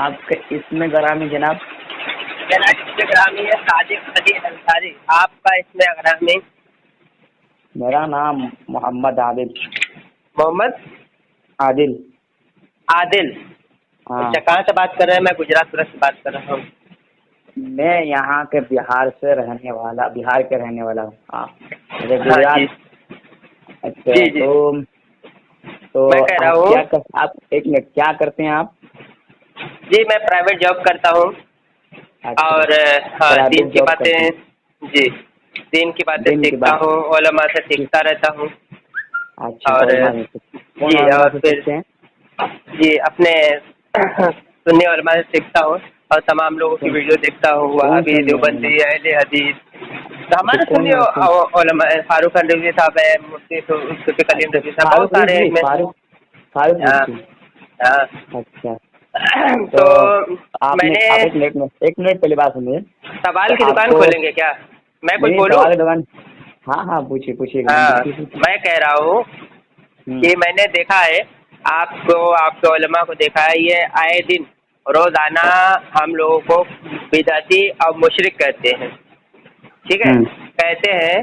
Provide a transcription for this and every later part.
آپ کا اسم گرامی جناب؟ میرا اسم گرامی ہے صادق علی انصاری. آپ کا اسم گرامی؟ میرا نام محمد عادل. محمد عادل. عادل. ہاں. اچھا کہاں سے بات کر رہے ہیں؟ میں گجرات سے بات کر رہا ہوں. میں یہاں کے بہار کے رہنے والا ہوں. ہاں میرے ہاں جی گجرات. اچھا جی جی تو میں کہہ رہا آپ ہوں آپ ایک منٹ کیا کرتے ہیں آپ؟ جی میں پرائیویٹ جاب کرتا ہوں اچھا اور ہاں دین پرائیویٹ کی جاب باتیں کرتے ہیں. جی دین کی باتیں دن کی سیکھتا بات. ہوں، علماء سے سیکھتا رہتا ہوں. اچھا اور علماء سے کون جی علماء اور سے پھر سیکھتے ہیں؟ جی اپنے سنی علماء سے سیکھتا ہوں اور تمام لوگوں کی ویڈیو دیکھتا ہوں. کون وہابی، سنی علماء؟ دیوبندی، اہل حدیث. تو اچھا ہمارے کون سنی علماء فاروق رضوی صاحب ہیں، مفتی شفیق علیم اچھا رضوی صاحب، بہت فاروق سارے رضوی. ہیں میں. فاروق ہاں رضوی. ہاں. اچھا تو آپ میں نے ایک منٹ پہلے بات سنیے. تو سوال کی آپ دکان کو کھولیں گے کیا؟ میں کچھ نہیں بولوں؟ سوال کی دکان. ہاں پوچھیے ہاں پوچھیے. میں کہہ رہا ہوں کہ میں نے دیکھا ہے آپ کے علماء کو دیکھا ہے، یہ آئے دن روزانہ ہم لوگوں کو بدعتی اور مشرک کہتے ہیں. ٹھیک ہے کہتے ہیں.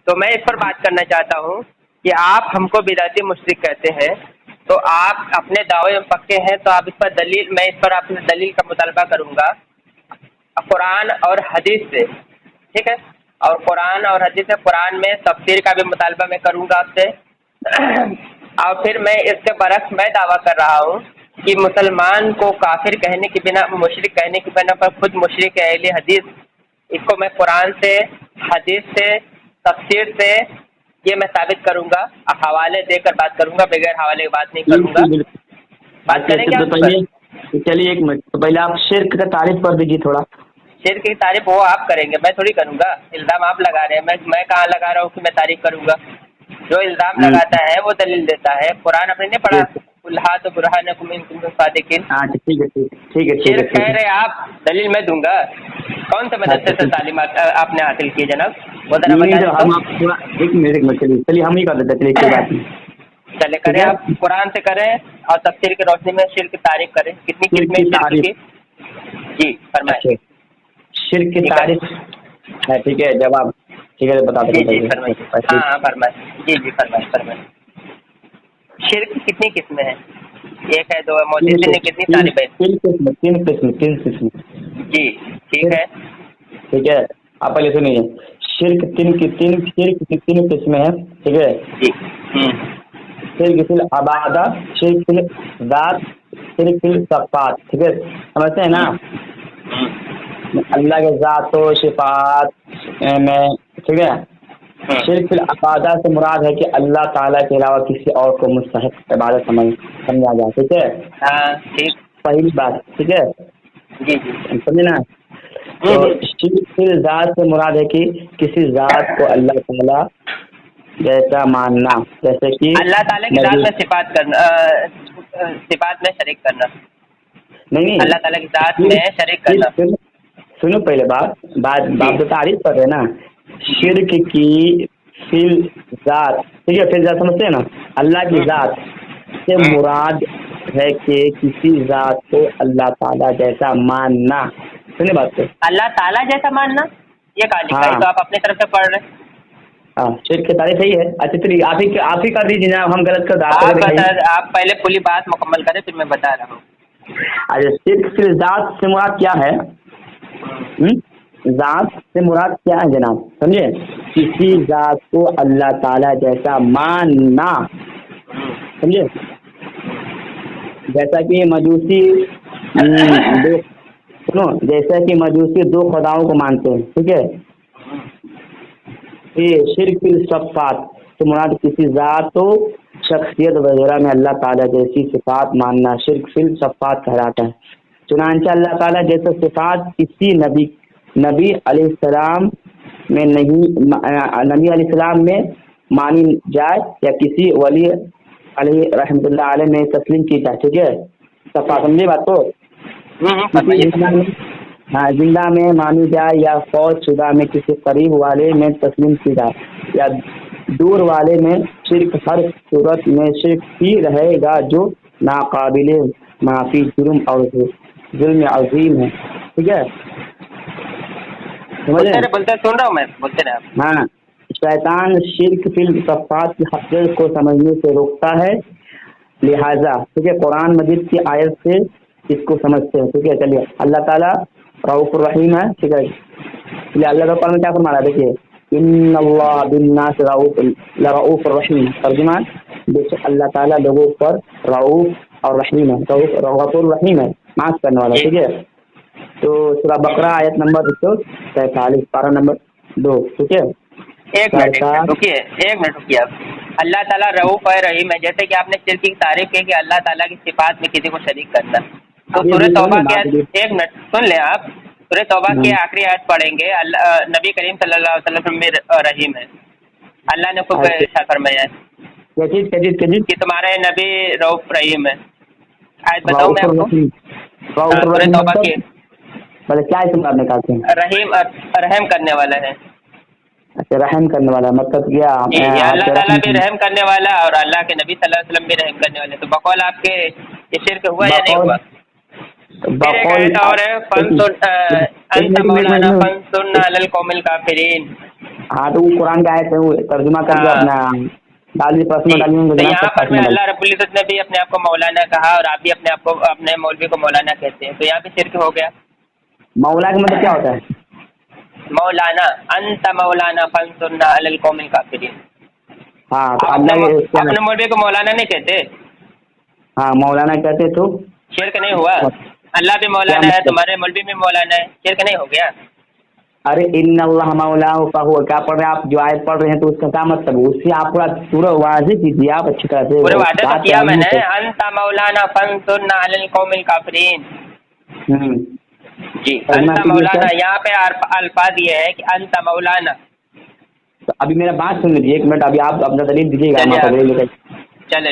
تو میں اس پر بات کرنا چاہتا ہوں کہ آپ ہم کو بدعتی مشرک کہتے ہیں تو آپ اپنے دعوے میں پکے ہیں تو آپ اس پر دلیل، میں اس پر اپنے دلیل کا مطالبہ کروں گا قرآن اور حدیث سے. ٹھیک ہے. اور قرآن اور حدیث سے، قرآن میں تفسیر کا بھی مطالبہ میں کروں گا آپ سے. اور پھر میں اس کے برعکس میں دعویٰ کر رہا ہوں کہ مسلمان کو کافر کہنے کی بنا، مشرک کہنے کی بنا پر خود مشرک ہے اہل حدیث. اس کو میں قرآن سے، حدیث سے، تفسیر سے یہ میں ثابت کروں گا. حوالے دے کر بات کروں گا، بغیر حوالے کی بات نہیں کروں گا. بالکل. بات اچھا کریں گے تو آپ اس پر؟ پہلے چلیے ایک منٹ. تو پہلے آپ شرک کا تعریف کر دیجیے تھوڑا. شرک کی تعریف وہ آپ کریں گے، میں تھوڑی کروں گا. الزام آپ لگا رہے ہیں، میں کہاں لگا رہا ہوں کہ میں تعریف کروں گا. جو الزام لگاتا ہے وہ دلیل دیتا ہے. قرآن آپ نے نہیں پڑھا؟ الہات برہانکم ان کنتم صادقین. اچھا ٹھیک شرک ہے. کہہ رہے آپ، دلیل میں دوں گا. کون سے مدرسے سے تعلیمات آپ نے حاصل کی جناب؟ وہ ذرا نہیں تو بتائیں ہم تو. آپ تھوڑا ایک منٹ چلیے ہم ہی کر دیتے. چلیے کوئی بات نہیں. چلے ٹھیک کریں، ہے. آپ قرآن سے کریں اور تفسیر کی روشنی میں شرک کی تعریف کریں. کتنی شرک قسمیں کی شرک تعریف. کی؟ جی فرمائیں. اچھا شرک کی ٹھیک ہے تعریف ہے. ٹھیک ہے جواب. ٹھیک ہے بتا جی دیں جی فرمائیے. ہاں ہاں فرمائیں. جی فرمائیں. شرک کی کتنی قسمیں ہیں؟ ایک ہے، دو ہے، محدثین نے کتنی تعریفیں؟ تین قسم. جی ٹھیک ہے. ٹھیک ہے. آپ پہلے سنیے. شرک تین قسمیں ہیں. ٹھیک ہے. جی شرک فی العبادہ، شرک فی الذات، شرک فی الصفات. ٹھیک ہے سمجھتے ہیں نا؟ اللہ کے ذات و صفات میں. ٹھیک ہے. شرک فی العبادہ سے مراد ہے کہ اللہ تعالیٰ کے علاوہ کسی اور کو مستحق عبادت سمجھا جائے. ٹھیک ہے. ہاں ٹھیک. پہلی بات. ٹھیک ہے جی جی سمجھے نا؟ تو شرک فی الذات سے مراد ہے کہ کسی ذات کو اللہ تعالیٰ جیسا ماننا، جیسے کہ اللہ تعالیٰ کی ذات میں صفات کرنا، صفات میں شریک کرنا. نہیں اللہ تعالیٰ کی ذات میں شریک کرنا. سنو پہلے جی بات تو تعریف کر رہے ہیں نا. جی شرک کی فی الذات. ٹھیک ہے. فی الذات سمجھتے ہیں نا؟ اللہ کی ذات سے مراد ہے کہ کسی ذات کو اللہ تعالیٰ جیسا ماننا. سنیے بات کو. اللہ تعالیٰ جیسا ماننا یہ کہاں لکھا ہے؟ ہاں تو آپ اپنی طرف سے پڑھ رہے ہیں. ہاں شرک کی تعریف صحیح ہے. اچھا چلیے آپ ہی کر دیجیے جناب. ہم غلط کر آپ آپ دکھائیے. آپ پہلے پوری بات مکمل کریں پھر میں بتا رہا ہوں. اچھا شرک فی الذات سے مراد کیا ہے؟ ذات سے مراد کیا ہے جناب؟ سمجھے؟ کسی ذات کو اللہ تعالیٰ جیسا ماننا. سمجھے؟ جیسا کہ مجوسی دو خداؤں کو مانتے ہیں. ٹھیک ہے. یہ شرک فی الصفات سے مراد کسی ذات و شخصیت وغیرہ میں اللہ تعالیٰ جیسی صفات ماننا شرک فی الصفات کہلاتا ہے. چنانچہ اللہ تعالیٰ جیسے صفات کسی نبی علیہ السلام میں نہیں، نبی علیہ السلام میں مانی جائے یا کسی ولی علیہ رحمۃ اللہ علیہ میں تسلیم کی جائے. ٹھیک ہے. صفات سمجھے بات کو؟ کسی زندہ میں مانی جائے یا فوت شدہ میں کسی قریب والے میں تسلیم کی جائے یا دور والے میں. شرک ہر صورت میں شرک ہی رہے گا جو ناقابل معافی جرم اور ظلم عظیم ہے. ٹھیک ہے, بولتے سن رہا ہوں میں, بولتے رہے آپ. ہاں, شیطان شرک فی الصفات کی حقیقت کو سمجھنے سے روکتا ہے, لہذا ٹھیک ہے قرآن مجید کی آیت سے اس کو سمجھتے ہیں. ٹھیک ہے, چلیے اللہ تعالیٰ رؤوف الرحیم ہے. ٹھیک ہے, چلیے اللہ کا قرآن کیا فرما رہا ہے, دیکھیے ان اللہ بالناس رؤوف الرحیم. ترجمہ, بے شک اللہ تعالیٰ لوگوں پر رؤوف اور رحیم ہے, رؤوف الرحیم ہے, معاف کرنے والا. ٹھیک ہے, تو سورہ بقرہ آیت نمبر 143 پارہ نمبر 2. ٹھیک ہے, ایک منٹ رکیے آپ. اللہ تعالیٰ رؤوف ہے رحیم ہے, جیسے کہ آپ نے شرک کی تعریف کی کہ اللہ تعالیٰ کی صفات میں کسی کو شریک کرنا, تو سورہ توبہ کے ایک منٹ سن لیں آپ, سورہ توبہ کی آخری آیت پڑھیں گے. اللہ نبی کریم صلی اللہ علیہ وسلم میں رحیم ہے. اللہ نے خوب ارشاد فرمایا ہے کہ تمہارے نبی رؤوف رحیم ہے. آیت بتاؤں میں آپ کو, سورہ توبہ کی کیا اسم آپ نے کہا ہیں؟ رحیم, رحم کرنے والا ہے. اچھا, رحم کرنے والا مطلب کیا اللہ تعالیٰ بھی رحم کرنے والا اور اللہ کے نبی صلی اللہ علیہ وسلم بھی رحم کرنے والے. تو بقول آپ کے یہ شرک ہوا یا نہیں ہوا؟ پھر ایک آیت اور ہے, انت مولانا فانصرنا علی القوم الکافرین. ہاں, تو وہ قرآن کا آیت ہے, وہ ترجمہ کر کے اپنا یہاں پر میں اللہ رب العزت نے بھی اپنے آپ کو مولانا کہا اور آپ بھی اپنے آپ کو اپنے مولوی کو مولانا کہتے ہیں, تو یہاں پہ شرک ہو گیا. مولا کا مطلب کیا ہوتا ہے؟ مولانا, انت مولانا فانصرنا علی القوم الکافرین. ہاں, تو اپنے مولوی کو مولانا نہیں کہتے؟ ہاں, مولانا کہتے. تو شرک نہیں ہوا؟ اللہ بھی مولانا ہے, تمہارے مولوی بھی مولانا ہے, شرک نہیں ہو گیا؟ ارے ان اللہ مولا فہو, کیا پڑھ رہے ہیں آپ؟ جو آیت پڑھ رہے ہیں تو اس کا کیا مطلب ہے؟ اس سے آپ پورا واضح کیجیے آپ اچھی طرح سے. پورے واضح تو کیا میں نے, انت مولانا فانصرنا علی القوم الکافرین. جی, انت مولانا, یہاں پہ الفاظ یہ ہے کہ انت مولانا. تو ابھی میرا بات سن لیجیے ایک منٹ, ابھی آپ اپنا دلیل دیجیے گا. چلے,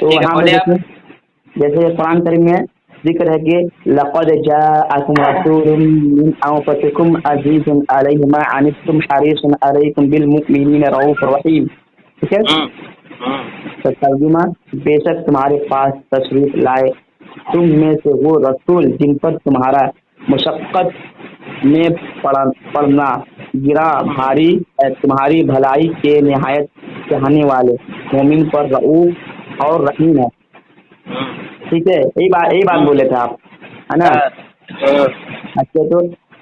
جیسے قرآن کریم میں ذکر ہے کہ لقد جاءکم رسول من انفسکم عزیز علیہ ما عنتم حریص علیکم بالمؤمنین رؤوف رحیم. ٹھیک ہے, تو ترجمہ, بے شک تمہارے پاس تشریف لائے تم میں سے وہ رسول جن پر تمہارا مشقت میں پڑنا گرا بھاری تمہاری بھلائی کے نہایت چاہنے والے مومن پر رؤوف اور رحیم ہے. ٹھیک ہے, یہی بات بولے تھے آپ, ہے نا. اچھا, تو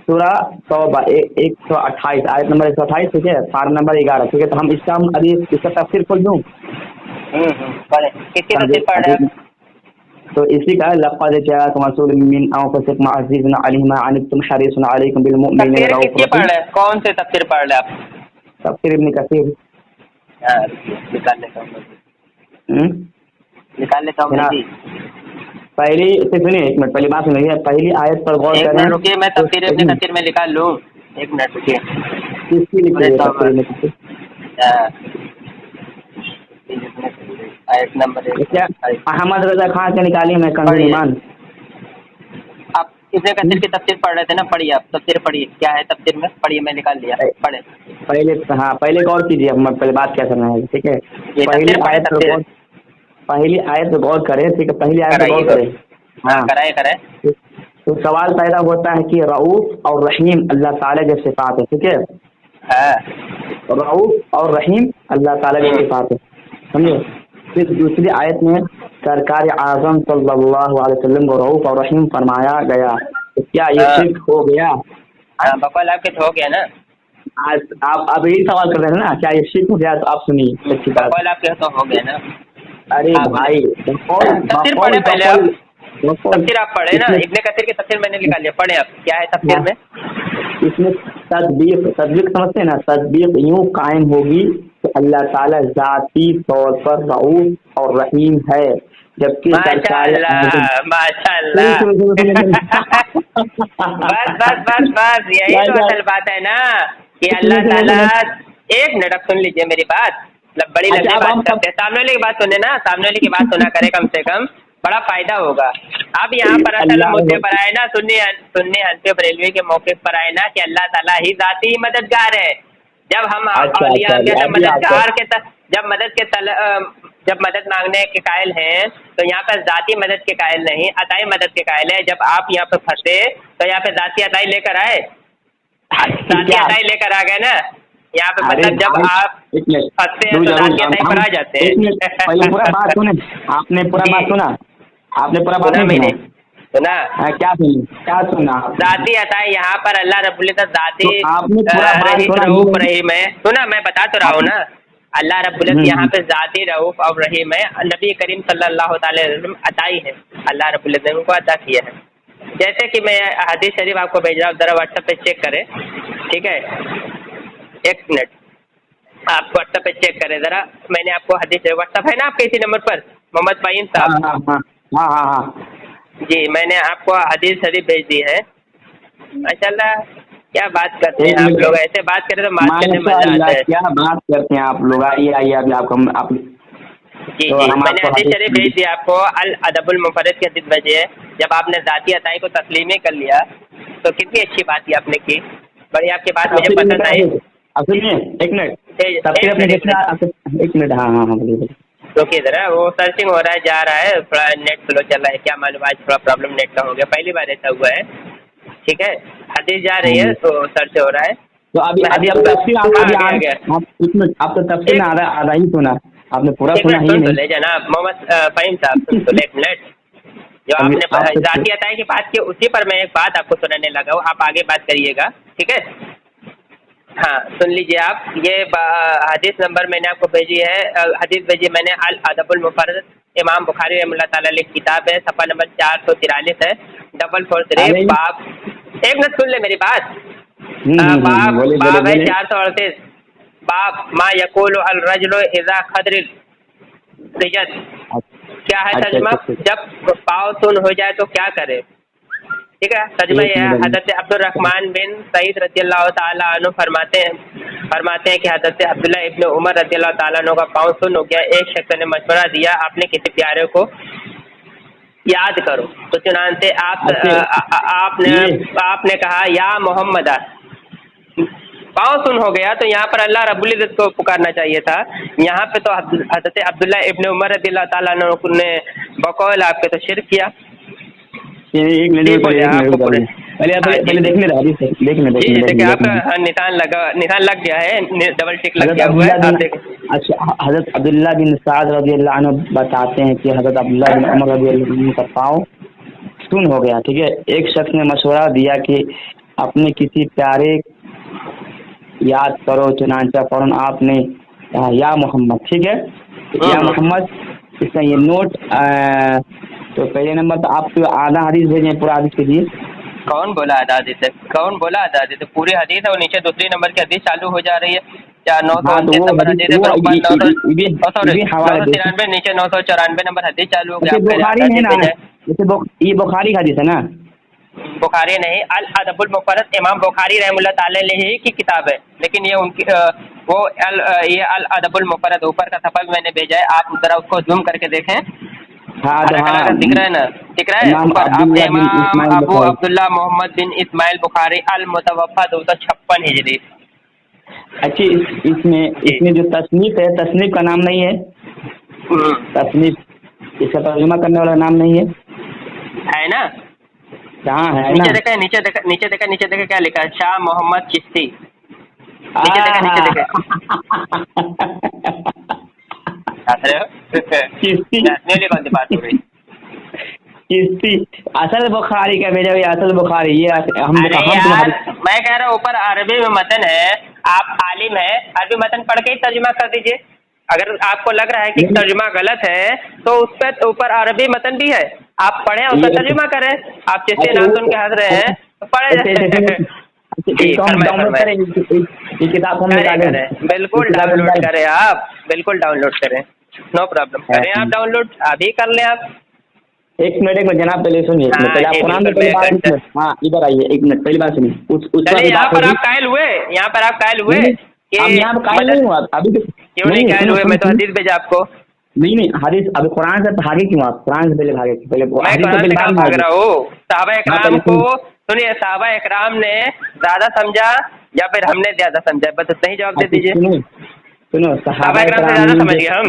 سورہ توبہ 128 آیت نمبر 128. ٹھیک ہے, پارہ نمبر 11. ٹھیک ہے, تو ہم اس کا ابھی اس کا تفسیر کھول دوں. تو اسی کا لقد جاءکم رسول من انفسکم عزیز علیہ ما عنتم حریص علیکم بالمؤمنین رؤوف رحیم. کون سے تفسیر پڑھ رہے آپ؟ تفسیر ابن کثیر. نکال لیتا ہوں. پہلی سنیے, ایک منٹ پہلی بات سنیے, پہلی آیت پر غور کریں. رکیے, میں تفسیر ابن کثیر میں نکال لوں. ایک منٹ رکیے. کس کی لکھی ہے آیت نمبر احمد رضا خان سے نکالیے, میں کنز ایمان. آپ ابن کثیر کی تفسیر پڑھ رہے تھے نا, پڑھیے آپ تفسیر پڑھیے, کیا ہے تفسیر میں, پڑھیے, میں نکال لیا, پڑھے. پہلے غور کیجیے, پہلے بات کیا کرنا ہے. ٹھیک ہے, پہلی آیت پہ غور کریں. ٹھیک ہے, پہلی آیت پہ غور کریں. ہاں, کرائے. تو سوال پیدا ہوتا ہے کہ رؤوف اور رحیم اللہ تعالیٰ کے صفات ہے. ٹھیک ہے, رؤوف اور رحیم اللہ تعالیٰ کے صفات ہے, سمجھے. پھر دوسری آیت میں سرکار اعظم صلی اللہ علیہ وسلم کو رؤوف اور رحیم فرمایا گیا. تو کیا یہ شرک ہو گیا؟ بقول آپ کے ہو گیا نا. آپ اب یہی سوال کر رہے ہیں نا, کیا یہ شرک ہو گیا؟ تو آپ سنیے اچھی بات. بقول آپ کے تو ہو گیا نا. ارے بھائی, تفسیر پڑھے پہلے آپ, تفسیر آپ پڑھے نا, ابن کثیر کی تفسیر میں نے نکال لیا, پڑھے آپ. کیا ہے تفسیر میں؟ اس میں تطبیق سمجھتے ہیں نا, تطبیق یوں قائم ہوگی کہ اللہ تعالیٰ ذاتی طور پر رؤوف اور رحیم ہے, جبکہ ماشاء اللہ بس یہی تو اصل بات ہے نا کہ اللہ تعالیٰ. ایک منٹ سن لیجیے میری بات, بڑی لمبی بات کرتے ہیں. سامنے والے کی بات سنیں نا, سامنے والے کی بات سنا کرے, کم سے کم بڑا فائدہ ہوگا. اب یہاں پر اصل مدعے پر آئے نا, سنی حنفی بریلوی کے موقف پر آئے نا کہ اللہ تعالیٰ ہی ذاتی مددگار ہے. جب ہم اولیاء کے مددگار کے جب جب مدد مانگنے کے قائل ہیں تو یہاں پر ذاتی مدد کے قائل نہیں، عطائی مدد کے قائل ہے. جب آپ یہاں پہ پھنسے تو یہاں پہ ذاتی عطائی لے کر آئے، ذاتی عطائی لے کر آ گئے نا یہاں پہ. مطلب جب آپ پھنستے ہیں تو ذاتی عطائی پر آ جاتے ہیں. پورا بات سنیں، آپ نے پورا بات سنا، آپ نے پورا بات میں نے سنا کیا سنا؟ ذاتی عطائی یہاں پر اللہ رب العزت ذاتی آپ نے پورا بات سنا، رؤوف رحیم ہے. سنا میں بتا تو رہا ہوں نا، اللہ رب العزت یہاں پہ ذاتی رؤوف اور رحیم ہے. نبی کریم صلی اللہ تعالی علیہ وسلم عطائی ہے، اللہ رب العزت نے ان کو عطا کیا ہے. جیسے کہ میں حدیث شریف آپ کو بھیج رہا ہوں، ذرا واٹس ایپ پہ چیک کریں. ٹھیک ہے، ایک منٹ آپ واٹس ایپ پہ چیک کریں ذرا. میں نے آپ کو حدیث واٹس ایپ ہے نا آپ کے اسی نمبر پر محمد فہیم صاحب؟ ہاں جی میں نے آپ کو حدیث شریف بھیج دی ہے. ماشاء اللہ کیا بات کرتے ہیں آپ لوگ، ایسے بات کریں تو بات کرنے میں مزہ آتا ہے. کیا بات کرتے ہیں آپ لوگ، آئیے ابھی آپ جی میں نے حدیث شریف بھیج دیا آپ کو. الادب المفرد کی حدیث بھیجی ہے. جب آپ نے ذاتی عطائی کو تسلیم ہی کر لیا تو کتنی اچھی بات یہ آپ نے کی، بڑی آپ کی بات مجھے پسند آئی. ایک منٹ ہاں رکیے ذرا، وہ سرچنگ ہو رہا ہے، جا رہا ہے، تھوڑا نیٹ سلو چل رہا ہے، کیا معلوم آج تھوڑا پرابلم نیٹ کا ہو گیا، پہلی بار ایسا ہوا ہے. ٹھیک ہے، حدیث جا رہی ہے تو سرچ ہو رہا ہے. تو ابھی آپ تو تفصیل آدھا ہی سنا، آپ نے پورا سنا ہی نہیں. لے جناب محمد فہیم صاحب سن تو ایک منٹ. جو آپ نے ذاتی عطائی کی بات کی اسی پر میں ایک بات آپ کو سنانے لگا ہوں، آپ آگے بات کریے گا. ٹھیک ہے، ہاں سن لیجیے آپ. یہ حدیث نمبر میں نے آپ کو بھیجی ہے، حدیث بھیجی میں نے الادب المفرد، امام بخاری رحمۃ اللہ تعالیٰ علیہ کتاب ہے، صفحہ نمبر 443 ہے، 443 باب. ایک منٹ سن لے میری بات. باب ہے 438، باب ما یقول الرجل اذا خدر الرجل. کیا ہے ترجمہ؟ جب پاؤ سن ہو جائے تو کیا کرے. ٹھیک ہے، ترجمہ یہ ہے. حضرت عبد الرحمن بن سعید رضی اللہ تعالیٰ عنہ فرماتے ہیں کہ حضرت عبداللہ ابن عمر رضی اللہ تعالیٰ عنہ کا پاؤں سن ہو گیا. ایک شخص نے مشورہ دیا آپ نے کسی پیارے کو یاد کرو، تو چنانچہ آپ نے کہا یا محمد. پاؤں سن ہو گیا تو یہاں پر اللہ رب العزت کو پکارنا چاہیے تھا. یہاں پہ تو حضرت عبداللہ ابن عمر رضی اللہ تعالیٰ عنہ نے بقول آپ کے تو شرک کیا. پہلے دیکھنے آپ کا نشان لگ گیا ہے، ڈبل ٹک لگ گیا ہوا ہے. اچھا، حضرت عبداللہ بن سعد رضی اللہ عنہ بتاتے ہیں کہ حضرت عبداللہ بن عمر رضی اللہ عنہ کا پاؤں سن ہو گیا. ٹھیک ہے، ایک شخص نے مشورہ دیا کہ اپنے کسی پیارے یاد کرو، چنانچہ فوراً آپ نے یا محمد. ٹھیک ہے، یا محمد اس کا یہ نوٹ. تو پہلے نمبر تو آپ کو آدھا حدیث بھیجیں، پورا حدیث کیجیے. کون بولا آدھا حدیث ہے؟ پوری حدیث ہے، اور نیچے دوسری نمبر کی حدیث چالو ہو جا رہی ہے. کیا 929 نمبر حدیث ہے، 993 نیچے 994 نمبر حدیث چالو ہو گیا. یہ بخاری کا حدیث ہے نا؟ بخاری نہیں، الادب المفرد امام بخاری رحمۃ اللہ تعالی علیہ کی کتاب ہے، لیکن یہ ان کی یہ الادب المفرد اوپر کا صفحہ میں نے بھیجا ہے، آپ ذرا اس کو زوم کر کے دیکھیں. دکھ رہا ہے نا، دکھ رہا ہے اوپر. امام ابو عبداللہ محمد بن اسماعیل بخاری المتوفى 256 ہجری. اچھی، اس میں جو تصنیف ہے، تصنیف کا نام نہیں ہے، تصنیف اس کا ترجمہ کرنے والا نام نہیں ہے نا. کہاں ہے؟ نیچے دیکھیں کیا لکھا ہے، شاہ محمد چشتی. نیچے دیکھیں کون سی بات ہو رہی. چشتی اصل بخاری کا بھیجا ہوئی، اصل بخاری یہ میں کہہ رہا ہوں اوپر عربی میں متن ہے، آپ عالم ہے، عربی متن پڑھ کے ہی ترجمہ کر دیجئے. اگر آپ کو لگ رہا ہے کہ ترجمہ غلط ہے تو اس پہ اوپر عربی متن بھی ہے، آپ پڑھیں اس کا ترجمہ کریں. آپ چشتی نام سن کے ہنس رہے ہیں تو پڑھیں. بالکل ڈاؤن لوڈ کریں، آپ بالکل ڈاؤن لوڈ کریں، نو پرابلم. کریں آپ ڈاؤن لوڈ، ابھی کر لیں آپ. ایک منٹ جناب پہلے سنیے. ہاں ادھر آئیے، ایک منٹ پہلی بات سنیے. یہاں پر آپ قائل ہوئے قائل نہیں ہوا ابھی. کیوں نہیں قائل ہوئے؟ میں تو حدیث بھیجا آپ کو. نہیں حدیث ابھی قرآن سے بھاگے کیوں آپ؟ قرآن سے پہلے بھاگے. میں قرآن سے بھاگ رہا ہوں. صحابہ اکرام کو سنیے، صحابہ اکرام نے زیادہ سمجھا یا پھر ہم نے زیادہ سمجھا؟ بس صحیح جواب دے دیجیے. سنو، صحابہ اکرام سے زیادہ سمجھ گئے ہم.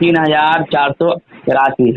3483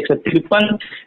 153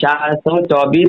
424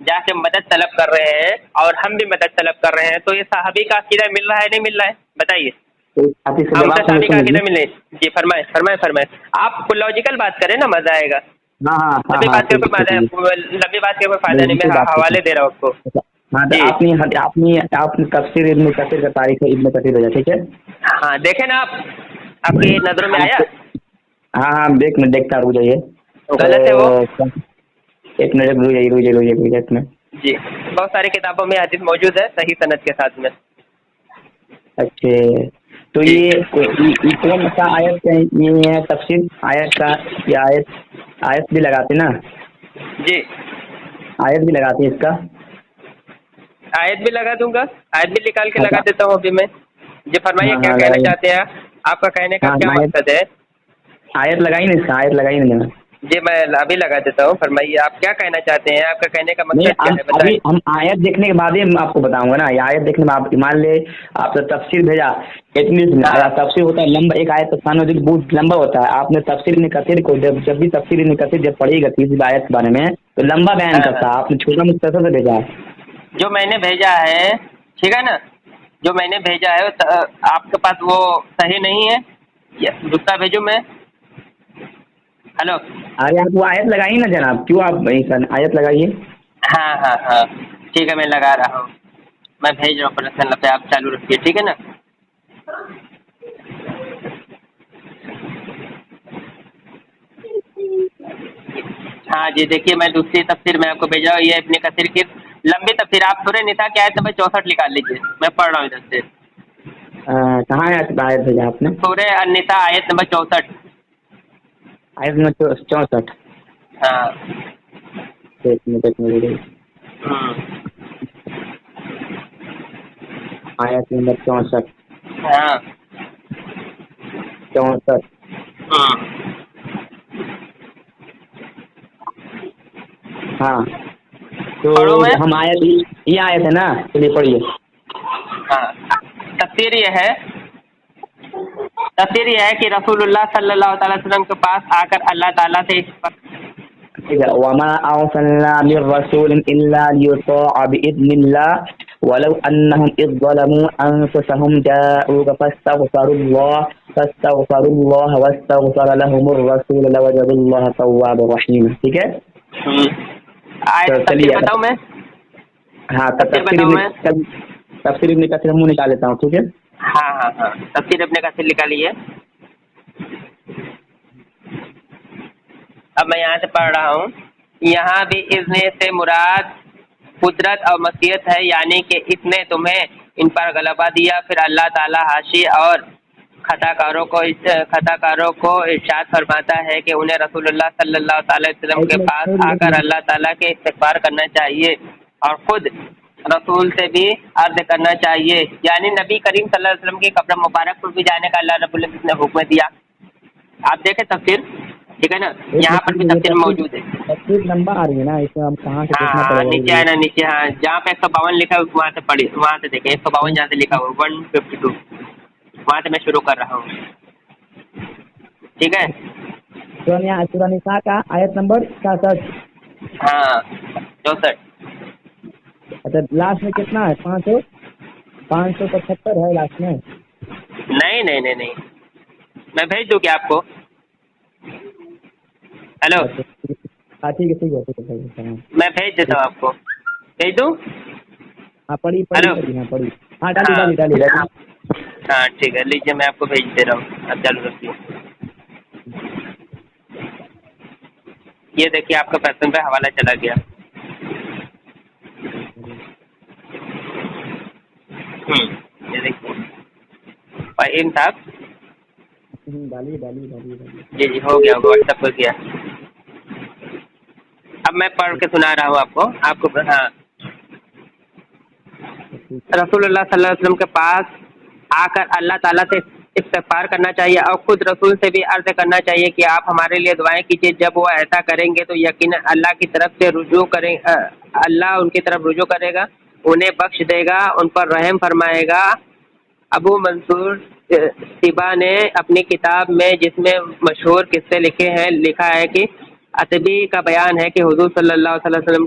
جا کے مدد طلب کر رہے ہیں اور ہم بھی مدد طلب کر رہے ہیں، تو یہ صحابی کا عقیدہ مل رہا ہے نہیں مل رہا ہے؟ بتائیے. ہم سے صحابی کا عقیدہ ملے. جی فرمائیں. آپ لاجیکل بات کریں نا، مزہ آئے گا. ہاں لمبی بات کے کوئی فائدہ لمبی بات کے کوئی فائدہ نہیں. میں حوالے دے رہا ہوں آپ کو. ہاں جی آپ نے تفسیر ابن کثیر کا تاریخ ابن کثیر بھیجا، ٹھیک ہے. ہاں دیکھیں نا آپ کی نظروں میں آیا؟ ہاں ایک منٹ دیکھتا، رک جائیے. غلط ہے وہ. ایک منٹ رک جائیے. جی بہت ساری کتابوں میں حدیث موجود ہے صحیح سند کے ساتھ میں. اچھا تو جی یہ کون سا آیت یہ ہے تفسیر آیت کا؟ یہ آیت بھی لگاتے نا؟ جی آیت بھی لگاتے ہیں اس کا؟ آیت بھی لگا دوں گا، آیت بھی نکال کے لگا دیتا ہوں ابھی میں. جی فرمائیے کیا کہنا لگائیے. چاہتے ہیں آپ کا کہنے کا کیا مقصد ہے؟ آیت لگائی نا اس کا؟ آیت لگائی نا؟ جی میں ابھی لگا دیتا ہوں. فرمائیے آپ کیا کہنا چاہتے ہیں، آپ کا کہنے کا نہیں، مقصد کیا ہے ابھی بتائیں. ہم آیت دیکھنے کے بعد ہی آپ کو بتاؤں گا نا. یہ آیت دیکھنے میں آپ مان لے آپ نے تفسیر بھیجا، ہاں تفسیر ہوتا ہے لمبا، ایک آیت بہت لمبا ہوتا ہے. آپ نے تفسیر ابن کثیر کو جب بھی تفسیر ابن کثیر جب پڑھے گا کسی آیت کے بارے میں تو لمبا بیان ہاں کرتا ہے. آپ نے چھوٹا مختصر سے بھیجا ہے. جو میں نے بھیجا ہے ٹھیک ہے نا، جو میں نے بھیجا ہے آپ کے پاس وہ صحیح نہیں ہے، دوسرا بھیجوں میں. ہلو. ارے آپ وہ آیت لگائیے نا جناب، کیوں آپ آیت لگائیے. ہاں ٹھیک ہے میں لگا رہا ہوں. میں بھیج رہا ہوں پرسنل پہ، آپ چالو رکھیے ٹھیک ہے نا. ہاں جی دیکھیے میں دوسری تفسیر میں آپ کو بھیجا ہوں. یہ ابن کثیر کی لمبی تفسیر. آپ سورہ نساء کی آیت نمبر 64 نکال لیجیے، میں پڑھ رہا ہوں ادھر سے. کہاں آیت بھیجا آپ نے؟ سورہ النساء آیت نمبر 64. آیت نمبر 64. ہاں ایک منٹ. آیت نمبر 64. ہاں 64. ہاں تو پڑھوں میں. ہم یہ آئے تھے نا، چلیے پڑھیے. ہاں تفسیر یہ ہے کہ رسول اللہ صلی اللہ تعالی وسلم کے پاس آ کر اللہ تعالیٰ سے ٹھیک ہے. وما ارسلنا من رسول الا ليطاع باذن الله ولو انهم اذ ظلموا انفسهم جاءوك فاستغفروا الله واستغفر لهم الرسول لوجدوا الله توابا رحيما. ٹھیک ہے. تو تفسیر چلیے بتاؤں میں. ہاں بتاؤں میں. تفسیر ابن کثیر منہ نکال لیتا ہوں. ٹھیک ہے. ہاں تفسیر ابن کثیر نکالیے. اب میں یہاں سے پڑھ رہا ہوں. یہاں بھی اذن سے مراد قدرت اور مشیت ہے، یعنی کہ اس نے تمہیں ان پر غلبہ دیا. پھر اللہ تعالیٰ حاشی اور خطا کاروں کو ارشاد فرماتا ہے کہ انہیں رسول اللہ صلی اللہ تعالی وسلم کے پاس آ کر اللہ تعالیٰ کے استغفار کرنا چاہیے اور خود رسول سے بھی عرض کرنا چاہیے، یعنی نبی کریم صلی اللہ علیہ وسلم کی قبر مبارک پر بھی جانے کا اللہ رب العزت نے حکم دیا. آپ دیکھیں تفسیر ٹھیک ہے نا، یہاں پر بھی تفسیر موجود ہے. تفسیر لمبا آ رہی ہے نا، اس میں ہم کہاں سے دیکھنا ہاں پڑے گا. نیچے ہے نا، نیچے. ہاں جہاں پہ 152 لکھا ہے وہاں سے پڑھی، وہاں سے دیکھیں. 152 جہاں سے لکھا ہوا 152 وہاں سے میں شروع کر رہا ہوں. ٹھیک ہے. سورہ نساء کا آیت نمبر 67. ہاں 64. اچھا لاسٹ میں کتنا ہے؟ 575 ہے لاسٹ میں. نہیں میں بھیج دوں کیا آپ کو؟ ہیلو. اچھا ٹھیک ہے. میں بھیج دیتا ہوں آپ کو. بھیج دوں؟ ہاں پڑھی. ہیلو. ہاں ڈالی. ہاں ٹھیک ہے لیجیے میں آپ کو بھیج دے رہا ہوں، آپ چالو رکھیے. یہ دیکھیے آپ کا پیسن پہ حوالہ چلا گیا. یہ دیکھیے فہیم صاحب. ڈالی. جی ہو گیا، واٹس ایپ کر دیا. اب میں پڑھ کے سنا رہا ہوں آپ کو. ہاں رسول اللہ صلی اللہ علیہ وسلم کے پاس آ کر اللہ تعالیٰ سے استغفار کرنا چاہیے اور خود رسول سے بھی عرض کرنا چاہیے کہ آپ ہمارے لیے دعائیں کیجیے. جب وہ ایسا کریں گے تو یقیناً اللہ کی طرف سے اللہ ان کی طرف رجوع کرے گا، انہیں بخش دے گا، ان پر رحم فرمائے گا. ابو منصور طبا نے اپنی کتاب میں جس میں مشہور قصے لکھے ہیں لکھا ہے کہ عتبی کا بیان ہے کہ حضور صلی اللہ علیہ وسلم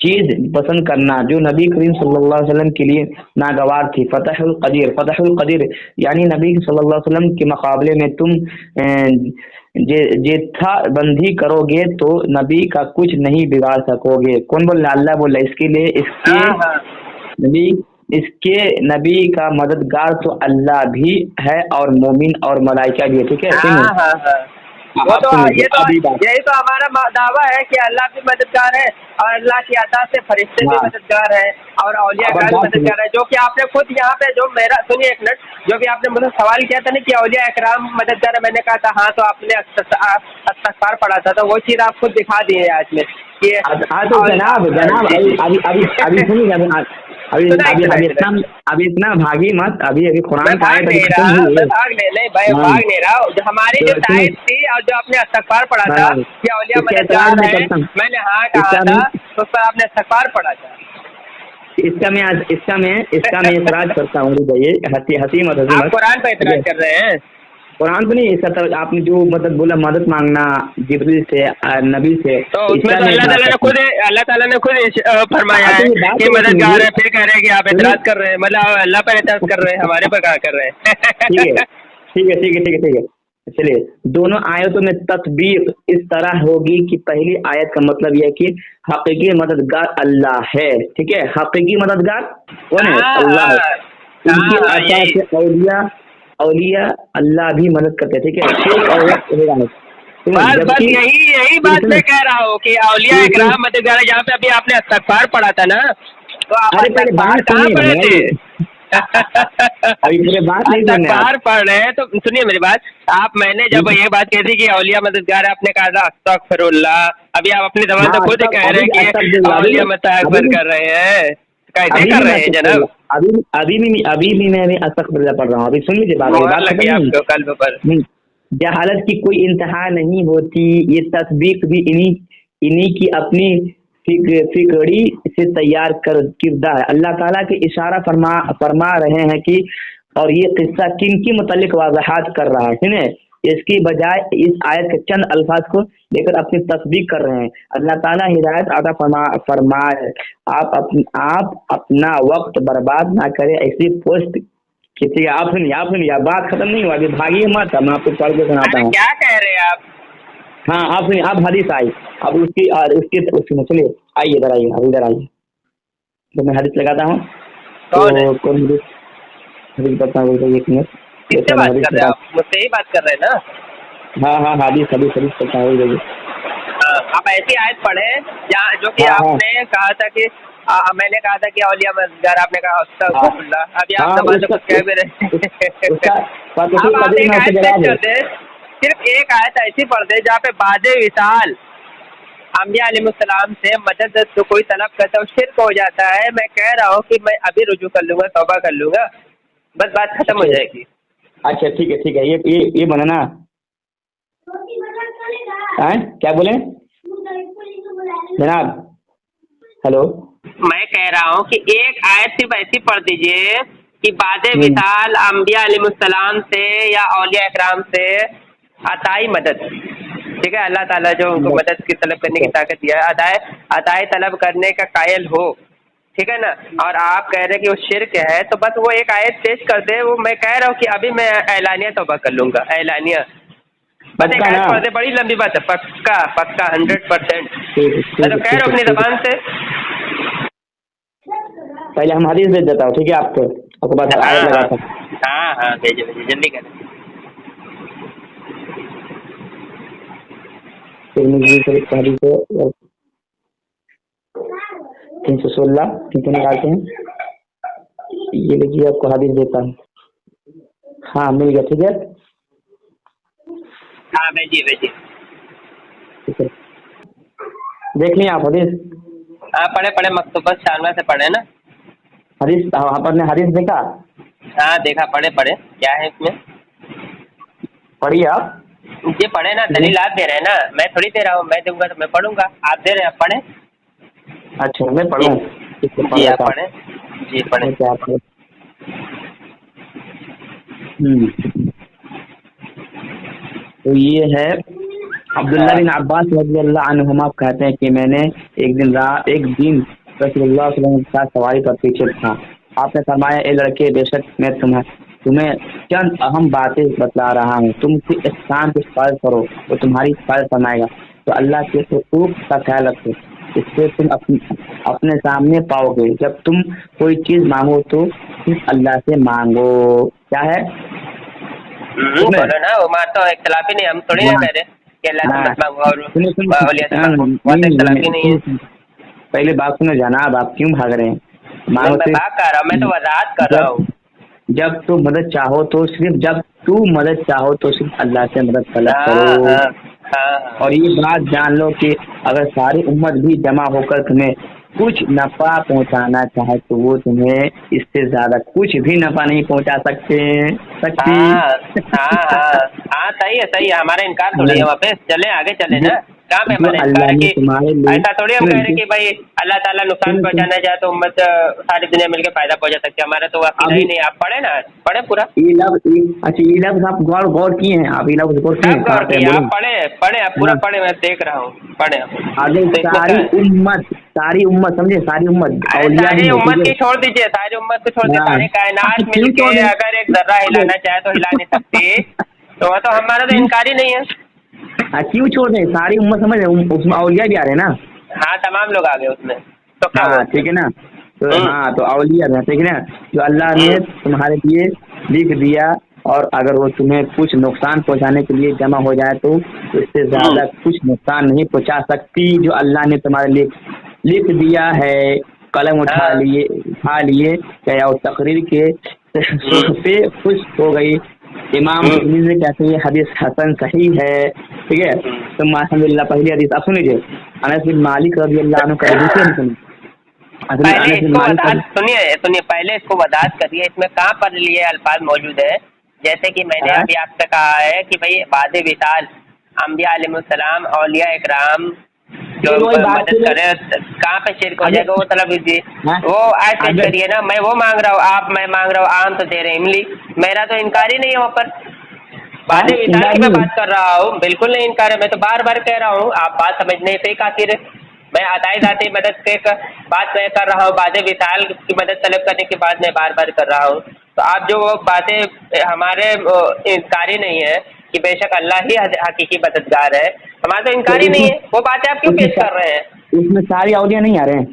چیز پسند کرنا جو نبی کریم صلی اللہ علیہ وسلم کے لیے ناگوار تھی. فتح القدیر یعنی نبی صلی اللہ علیہ وسلم کے مقابلے میں تم جتھا بندی کرو گے تو نبی کا کچھ نہیں بگاڑ سکو گے. کون بول رہا؟ اللہ بول رہا. اس کے لیے اس کے نبی کا مددگار تو اللہ بھی ہے اور مومن اور ملائکہ بھی ہے. ٹھیک ہے. وہ تو یہی تو ہمارا دعویٰ ہے کہ اللہ بھی مددگار ہے اور اللہ کی عطا سے فرشتے بھی مددگار ہیں اور اولیاء کا بھی مددگار ہے. جو کہ آپ نے خود یہاں پہ جو میرا سنیے ایک منٹ، جو بھی آپ نے مجھے سوال کیا تھا نا کہ اولیاء اکرام مددگار ہے، میں نے کہا تھا ہاں، تو آپ نے استغفار پڑھا تھا تو وہ چیز آپ خود دکھا دیے آج میں. ابھی اتنا بھاگی مت. ابھی قرآن بھاگ نہیں رہا. ہماری جو شاید تھی اور جو آپ نے استغفار پڑھا تھا کہ اولیاء مددگار ہے، میں نے ہاں کہا تھا تو اس پر آپ نے استغفار پڑھا تھا. اس کا میں اعتراض کرتا ہوں. ہنسی مت. آپ قرآن پہ اعتراض کر رہے ہیں؟ قرآن تو نہیں. اس کا آپ نے جو مطلب بولا مدد مانگنا جبریل سے نبی سے، تو اس میں تو اللہ تعالیٰ نے خود فرمایا ہے کہ مددگار ہے. پھر کہہ رہے ہیں کہ آپ اعتراض کر رہے ہیں، مطلب اللہ پر اعتراض کر رہے ہیں، ہمارے پر کہاں کر رہے ہیں. ٹھیک ہے. چلیے، دونوں آیتوں میں تطبیق اس طرح ہوگی کہ پہلی آیت کا مطلب یہ کہ حقیقی مددگار اللہ ہے. ٹھیک ہے. حقیقی مددگار کون ہے؟ اللہ ہے. ان کی عطا سے اولیاء اللہ بھی مدد کرتے. ٹھیک ہے. بس یہی بات میں کہہ رہا ہوں کہ اولیاء اکرام مددگار. جہاں پہ ابھی آپ نے استغفار پڑھا تھا نا، تو آپ استغفار کہاں پڑھے تھے؟ استغفار پڑھ رہے ہیں تو سنیے میری بات. میں نے جب یہ بات کہی تھی کہ اولیاء مددگار ہے، آپ نے کہا تھا استغفر اللہ. ابھی آپ اپنی زبان سے خود کہہ رہے ہیں کہ اولیاء مستغفر کر رہے ہیں. کیسے کر رہے ہیں جناب؟ ابھی بھی میں استغفر اللہ پڑھ رہا ہوں. ابھی سن لیجیے بات. قلب پر جہالت کی کوئی انتہا نہیں ہوتی. یہ تطبیق بھی انہی کی اپنی فکری سے تیار کردہ ہے. اللہ تعالیٰ کے اشارہ فرما رہے ہیں کہ اور یہ قصہ کن کی متعلق وضاحت کر رہا ہے. اس کی بجائے اس آیت کے چند الفاظ کو لے کر اپنی تصدیق کر رہے ہیں. اللہ تعالیٰ ہدایت عطا فرمائے. آپ اپنا وقت برباد نہ کریں ایسی پوسٹ کسی. آپ سنیے بات ختم نہیں ہوا. ابھی بھاگیے مت. میں آپ کو پڑھ کے سناتا ہوں. کیا کہہ رہے ہیں آپ؟ ہاں آپ سنیے. اب حدیث آئی. اب اس کی چلیے آئیے ادھر آئیے. اب ادھر آئیے تو میں حدیث لگاتا ہوں. کون حدیث بتا ہوں؟ ایک منٹ. کس سے بات کر رہے ہیں آپ؟ مجھ سے ہی بات کر رہے ہیں نا؟ ہاں حدیث بتا ہوں. آپ ایسی آیت پڑھیں جو کہ آپ نے کہا تھا کہ میں نے کہا تھا کہ اولیاء مددگار، آپ نے کہا استغفر اللہ. ابھی آپ زبان سے کچھ کہہ بھی رہے. اب آپ ایک آیت پیش کر دیں، صرف ایک آیت ایسی پڑھ دیں جہاں پہ بعد وصال انبیاء علیہ السلام سے مدد تو کوئی طلب کرتا ہے وہ شرک ہو جاتا ہے. میں کہہ رہا ہوں کہ میں ابھی رجوع کر لوں گا، توبہ کر لوں گا، بس بات ختم ہو جائے گی. اچھا ٹھیک ہے. یہ بنا نا. کیا بولیں جناب؟ ہلو. میں کہہ رہا ہوں کہ ایک آیت صرف ایسی پڑھ دیجئے کہ بعد وصال انبیاء علیہ السلام سے یا اولیاء اکرام سے عطائی مدد. ٹھیک ہے. اللہ تعالیٰ جو ان کو مدد کی طلب کرنے کی طاقت دیا ہے، عطائی طلب کرنے کا قائل ہو. ٹھیک ہے نا. اور آپ کہہ رہے ہیں کہ وہ شرک ہے، تو بس وہ ایک آیت پیش کر دے. وہ میں کہہ رہا ہوں کہ ابھی میں اعلانیہ توبہ کر لوں گا. اعلانیہ بس ایک آیت پڑھ دے. بڑی لمبی بات ہے. پکا 100%. میں تو کہہ رہا ہوں اپنی زبان سے. پہلے ہم حدیث بھیج دیتا ہوں. ٹھیک ہے. آپ کو بس آیت لگاتا ہوں. ہاں بھیجو جلدی کریں. حدیث 316 نکالتے ہیں. یہ لیجیے آپ کو حدیث دیتا ہوں. ہاں مل گیا. ٹھیک ہے. ہاں بھیجیے. ٹھیک ہے. دیکھ لیں آپ حدیث. ہاں پڑھے مکتوبہ شانوا سے پڑھے نا حدیث. وہاں پر نے حدیث دیکھا. ہاں دیکھا. پڑھے کیا ہے اس میں؟ پڑھیے آپ. جی پڑھے نا. دلیل آپ دے رہے ہیں نا، میں تھوڑی دے رہا ہوں. میں دوں گا تو میں پڑھوں گا. آپ دے رہے ہیں، آپ پڑھیں. اچھا میں پڑھوں. جی آپ پڑھیں. جی پڑھیں. تو یہ ہے عبداللہ بن عباس رضی اللہ عنہما کہتے ہیں کہ میں نے ایک دن رسول اللہ صلی اللہ علیہ وسلم کے ساتھ سواری پر پیچھے تھا. آپ نے فرمایا اے لڑکے بے شک میں تمہیں چند اہم باتیں بتلا رہا ہوں, تم سے احسان کو فرض کرو تو تمہاری فرض فرمائے گا, تو اللہ کے حقوق کا خیال رکھو, اس سے تم اپنے سامنے پاؤ گے. جب تم کوئی چیز مانگو تو صرف اللہ سے مانگو. کیا ہے بولو نا, عمر تو اختلافی نہیں, ہم تھوڑی نہ کہہ رہے کہ اللہ سے مت مانگو اور اولیاء سے مانگو, وہ تو اختلافی نہیں ہے. پہلے بات سنو جناب, آپ کیوں بھاگ رہے ہیں؟ میں بات کر رہا ہوں, میں تو وضاحت کر رہا ہوں. جب تو مدد چاہو تو صرف اللہ سے مدد طلب کرو. اور یہ بات جان لو کہ اگر ساری امت بھی جمع ہو کر تمہیں کچھ نفع پہنچانا چاہے تو وہ تمہیں اس سے زیادہ کچھ بھی نفع نہیں پہنچا سکتی. صحیح ہے, ہمارا انکار تھوڑی ہے وہاں پہ. چلے آگے چلے نا, کہاں پہ ہمارا انکار ہے کہ ایسا تھوڑی ہم کہہ رہے کہ بھائی اللہ تعالیٰ نقصان پہنچانا چاہے تو امت ساری دنیا مل کے فائدہ پہنچا سکتی ہے. ہمارا تو عقیدہ ہی نہیں. آپ پڑھے نا, پڑھے پورا. اچھا یہ لفظ آپ غور کیے ہیں؟ آپ یہ لفظ غور کیے ہیں؟ آپ پڑھے آپ پورا پڑھے, میں دیکھ رہا ہوں, پڑھے. ساری امت سمجھے, ساری امت کی چھوڑ دیجیے, ساری امت کو چھوڑ دیجیے, ساری کائنات مل کے اگر ایک ذرہ ہلانا چاہے تو ہلا نہیں سکتی, تو وہ تو ہمارا تو انکار ہی نہیں ہے. کیوں چھوڑ دیں؟ ساری امت سمجھ رہے, اس میں اولیاء بھی آ رہے ہیں نا. ہاں تمام لوگ آ گئے اس میں, تو کیا ٹھیک ہے نا. تو اولیاء ہے, ٹھیک ہے نا, جو اللہ نے تمہارے لیے لکھ دیا, اور اگر وہ تمہیں کچھ نقصان پہنچانے کے لیے جمع ہو جائے تو اس سے زیادہ کچھ نقصان نہیں پہنچا سکتی. جو اللہ نے تمہارے لیے لکھ دیا ہے, قلم اٹھا لیے یا تقریر کے پہ خوش ہو گئی. امام ترمذی کہتے ہیں یہ حدیث حسن صحیح ہے, ٹھیک ہے. تو الحمد للہ پہلی حدیث آپ سن لیجیے, انس بن مالک رضی اللہ عنہ کا دوسری حدیث سنیے, پہلے اس کو وضاحت کریے, اس میں کہاں پر یہ الفاظ موجود ہے. جیسے کہ میں نے ابھی آپ سے کہا ہے کہ بھائی بعد وصال انبیاء علیہ السلام, اولیاء اکرام جو مدد کرے, کہاں پہ شرک ہو جائے گا وہ طلب کیجیے, وہ آیت پیش کریے نا. میں وہ مانگ رہا ہوں, آپ میں مانگ رہا ہوں, عام تو دے رہے املی, میرا تو انکار ہی نہیں ہے وہاں پر. بعد وصال کی میں بات کر رہا ہوں, بالکل نہیں انکار ہے. میں تو بار بار کہہ رہا ہوں, آپ بات سمجھنے سے ہی قاصر ہے. میں عطائی ذاتی مدد کے بات میں کر رہا ہوں, بعد وصال کی مدد طلب کرنے کی بات میں بار بار کر رہا ہوں. تو آپ جو وہ باتیں ہمارے انکار ہی نہیں ہے کہ بے شک اللہ ہی حقیقی مددگار ہے, ہمارا تو انکار ہی نہیں ہے. وہ باتیں آپ کیوں پیش کر رہے ہیں؟ اس میں سارے اولیاء نہیں آ رہے ہیں,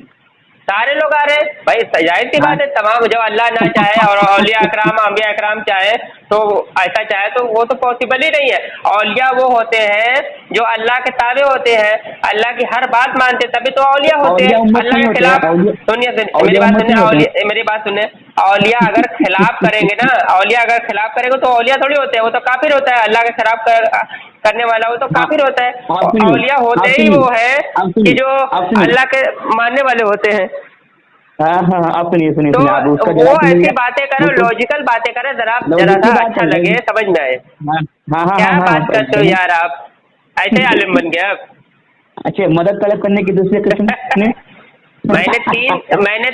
سارے لوگ آ رہے ہیں بھائی. ظاہر سی بات ہے, تمام جو اللہ نہ چاہے اور اولیاء اکرام انبیاء اکرام چاہے تو ایسا چاہے تو وہ تو پاسبل ہی نہیں ہے. اولیاء وہ ہوتے ہیں جو اللہ کے تابع ہوتے ہیں, اللہ کی ہر بات مانتے, تبھی تو اولیاء ہوتے ہیں. اللہ کے خلاف میری بات سنیں, اولیاء اگر خلاف کریں گے نا, اولیاء اگر خلاف کریں گے تو اولیاء تھوڑی ہوتے ہیں, وہ تو کافر ہوتا ہے. اللہ کے خلاف کرنے والا وہ تو کافر ہوتا ہے. اولیاء ہوتے ہی وہ ہے کہ جو اللہ کے ماننے والے ہوتے ہیں. تو وہ ایسی باتیں کرو, لاجیکل باتیں کریں, ذرا سا اچھا لگے, سمجھ میں آئے. کیا بات کرتے ہو یار آپ, ایسے عالم بن گیا آپ. اچھا, مدد طلب کرنے کی دوسری قسم میں نے